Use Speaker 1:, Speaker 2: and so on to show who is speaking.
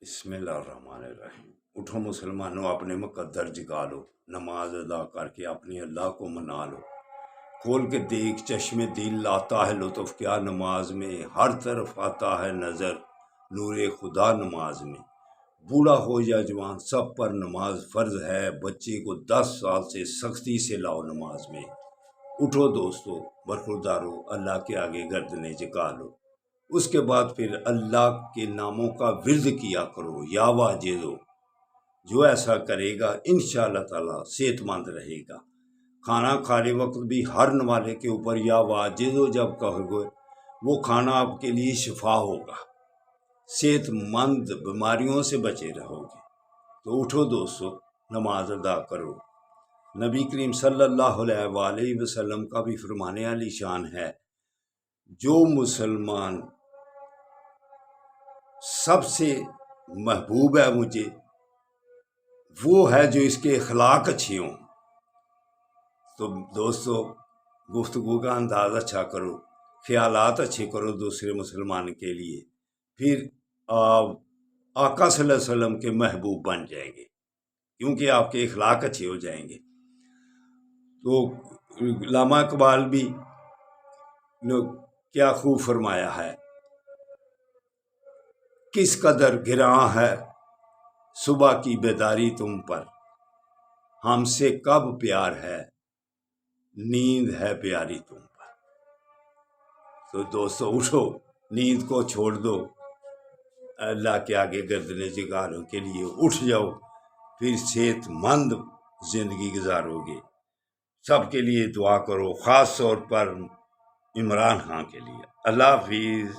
Speaker 1: بسم اللہ الرحمن الرحیم۔ اٹھو مسلمانوں، اپنے مقدر جگا لو، نماز ادا کر کے اپنے اللہ کو منا لو۔ کھول کے دیکھ چشم دل، آتا ہے لطف کیا نماز میں، ہر طرف آتا ہے نظر نور خدا نماز میں۔ بوڑھا ہو یا جوان سب پر نماز فرض ہے، بچے کو 10 سال سے سختی سے لاؤ نماز میں۔ اٹھو دوستو برخوردارو، اللہ کے آگے گردنیں جھکا لو۔ اس کے بعد پھر اللہ کے ناموں کا ورد کیا کرو، یا واجدو۔ جو ایسا کرے گا انشاءاللہ تعالی صحت مند رہے گا۔ کھانا کھانے وقت بھی ہر نوالے کے اوپر یا واجدو جب کہو گے، وہ کھانا آپ کے لیے شفا ہوگا، صحت مند بیماریوں سے بچے رہو گے۔ تو اٹھو دوستو، نماز ادا کرو۔ نبی کریم صلی اللہ علیہ وآلہ وسلم کا بھی فرمان علی شان ہے، جو مسلمان سب سے محبوب ہے مجھے وہ ہے جو اس کے اخلاق اچھے ہوں۔ تو دوستو گفتگو کا انداز اچھا کرو، خیالات اچھے کرو دوسرے مسلمان کے لیے، پھر آپ آقا صلی اللہ علیہ وسلم کے محبوب بن جائیں گے، کیونکہ آپ کے اخلاق اچھے ہو جائیں گے۔ تو علامہ اقبال بھی کیا خوب فرمایا ہے، کس قدر گراں ہے صبح کی بیداری تم پر، ہم سے کب پیار ہے نیند ہے پیاری تم پر۔ تو دوستو اٹھو، نیند کو چھوڑ دو، اللہ کے آگے گردنیں جھکانے کے لیے اٹھ جاؤ، پھر صحت مند زندگی گزارو گے۔ سب کے لیے دعا کرو، خاص طور پر عمران خان کے لیے۔ اللہ حافظ۔